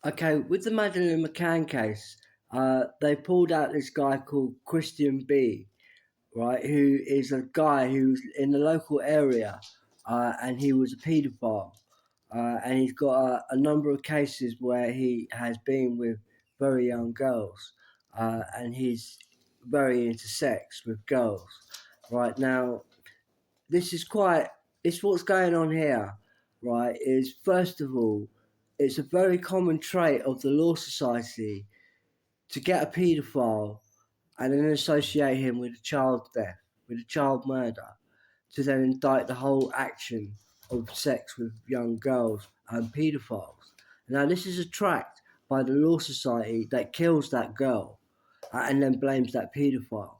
Okay, with the Madeleine McCann case, they pulled out this guy called Christian B, right, who is a guy who's in the local area, and he was a paedophile, and he's got a number of cases where he has been with very young girls, and he's very into sex with girls. Right now, this is quite. It's what's going on here, right? Is first of all, it's a very common trait of the Law Society to get a paedophile and then associate him with a child death, with a child murder, to then indict the whole action of sex with young girls and paedophiles. Now, this is a tract by the Law Society that kills that girl and then blames that paedophile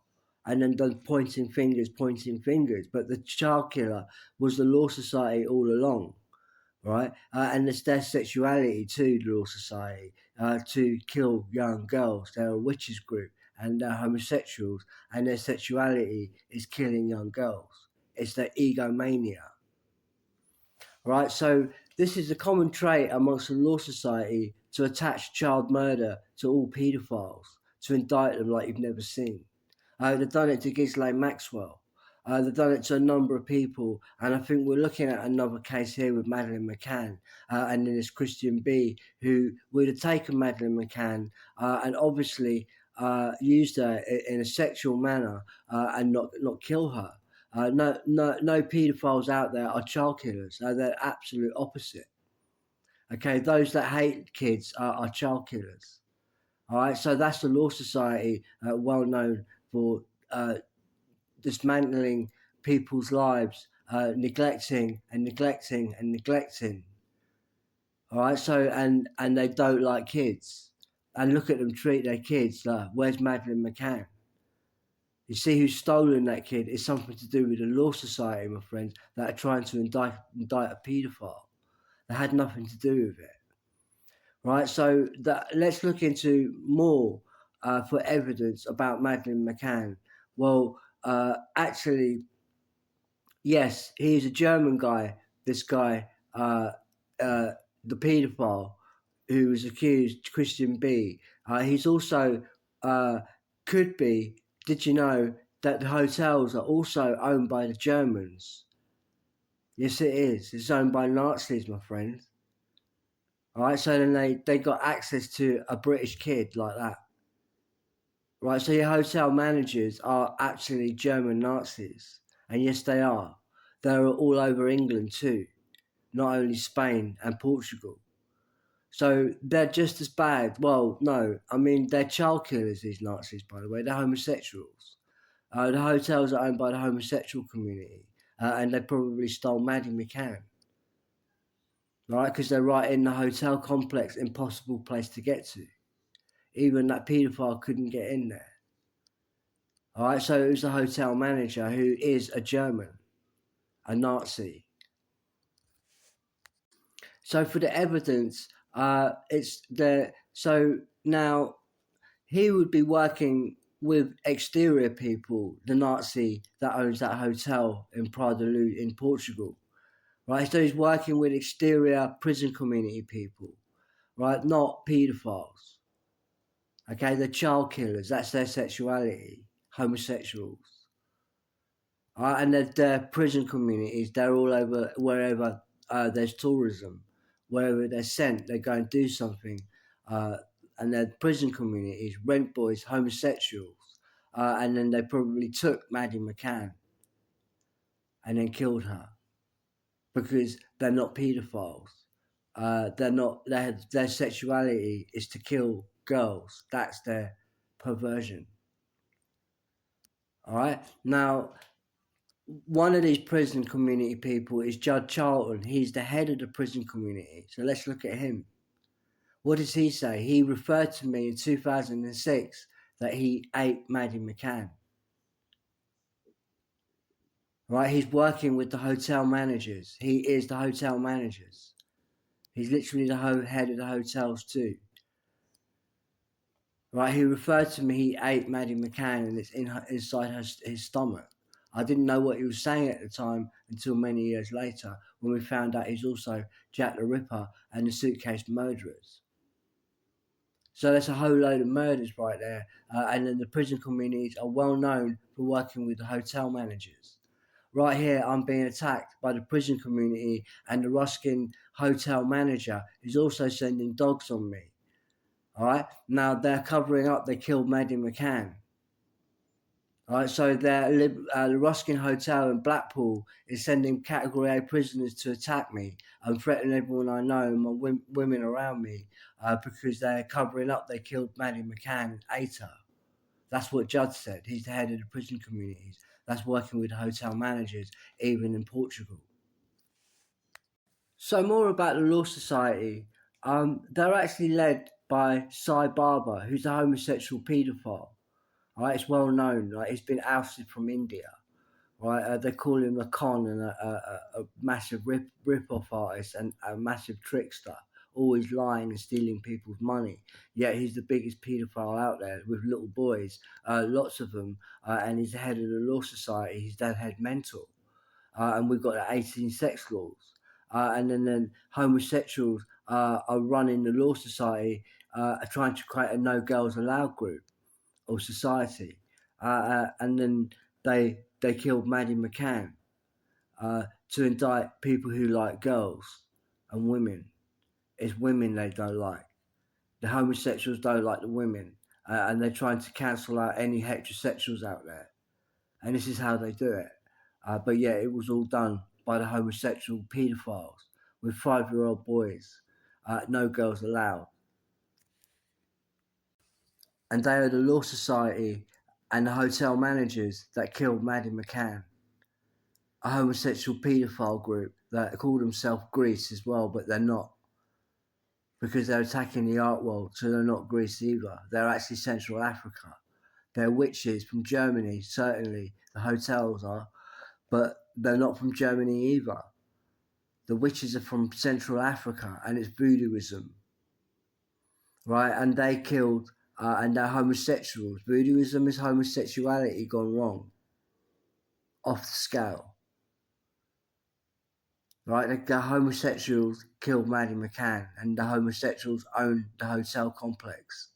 and then does pointing fingers. But the child killer was the Law Society all along, right? And it's their sexuality too, the Law Society, to kill young girls. They're a witches group and they're homosexuals, and their sexuality is killing young girls. It's their egomania, right? So this is a common trait amongst the Law Society to attach child murder to all paedophiles, to indict them like you've never seen. They've done it to Ghislaine Maxwell. They've done it to a number of people, and I think we're looking at another case here with Madeleine McCann, and then there's Christian B, who would have taken Madeleine McCann and obviously used her in a sexual manner and not kill her. No paedophiles out there are child killers. They're absolute opposite. Okay, those that hate kids are child killers. All right, so that's the Law Society, well known for uh, dismantling people's lives, neglecting and neglecting and neglecting. All right, so and they don't like kids, and look at them treat their kids. Where's Madeleine McCann? You see who's stolen that kid? It's something to do with the Law Society, my friends, that are trying to indict a paedophile. That had nothing to do with it, right? So let's look into more for evidence about Madeleine McCann. Well, actually, yes, he's a German guy. This guy, uh, the paedophile who was accused, Christian B. He's also uh, could be. Did you know that the hotels are also owned by the Germans? Yes, it is. It's owned by Nazis, my friend. All right, so then they got access to a British kid like that. Right, so your hotel managers are actually German Nazis, and yes, they are. They're all over England too, not only Spain and Portugal. So they're just as bad. Well, no, I mean they're child killers. These Nazis, by the way, they're homosexuals. The hotels are owned by the homosexual community, and they probably stole Maddie McCann, right? Because they're right in the hotel complex, impossible place to get to. Even that paedophile couldn't get in there. All right, so it was the hotel manager who is a German, a Nazi. So for the evidence, it's the so now he would be working with exterior people, the Nazi that owns that hotel in Prada Luz in Portugal, right? So he's working with exterior prison community people, right? Not paedophiles. Okay, they're child killers. That's their sexuality, homosexuals. And their prison communities, they're all over wherever there's tourism, wherever they're sent, they go and do something. Uh, and their prison communities, rent boys, homosexuals. And then they probably took Maddie McCann and then killed her because they're not paedophiles. They're not. Their sexuality is to kill girls. That's their perversion. All right. Now, one of these prison community people is Judd Charlton. He's the head of the prison community. So let's look at him. What does he say? He referred to me in 2006 that he ate Maddie McCann. Right? He's working with the hotel managers. He is the hotel managers. He's literally the head of the hotels too. Right? He referred to me. He ate Maddie McCann, and it's inside his stomach. I didn't know what he was saying at the time until many years later when we found out he's also Jack the Ripper and the Suitcase Murderers. So that's a whole load of murders right there. And then the prison communities are well known for working with the hotel managers. Right here, I'm being attacked by the prison community, and the Ruskin hotel manager is also sending dogs on me. All right, now they're covering up. They killed Maddie McCann. All right, so the Ruskin Hotel in Blackpool is sending Category A prisoners to attack me and threaten everyone I know and my women around me because they're covering up. They killed Maddie McCann and ate her. That's what Judd said. He's the head of the prison communities. That's working with hotel managers, even in Portugal. So more about the Law Society. They're actually led by Sai Barber, who's a homosexual paedophile. Right, it's well known. Like he's been ousted from India. Right, they call him a con and a massive rip-off artist and a massive trickster, always lying and stealing people's money. Yet he's the biggest paedophile out there with little boys, lots of them, and he's the head of the Law Society. His dad had mental, and we've got the 18 sex laws, and then homosexuals are running the Law Society, are trying to create a No Girls Allowed group or society, and then they killed Maddie McCann to indict people who like girls and women. It's women they don't like. The homosexuals don't like the women, and they're trying to cancel out any heterosexuals out there. And this is how they do it. But yeah, it was all done by the homosexual paedophiles with 5-year-old boys. No girls allowed. And they are the Law Society and the hotel managers that killed Maddie McCann, a homosexual paedophile group that call themselves Greece as well, but they're not, because they're attacking the art world, so they're not Greece either. They're actually Central Africa. They're witches from Germany, certainly, the hotels are, but they're not from Germany either. The witches are from Central Africa, and it's voodooism, right? And they killed, and they're homosexuals. Voodooism is homosexuality gone wrong, off the scale. Right, the homosexuals killed Maddie McCann, and the homosexuals own the hotel complex.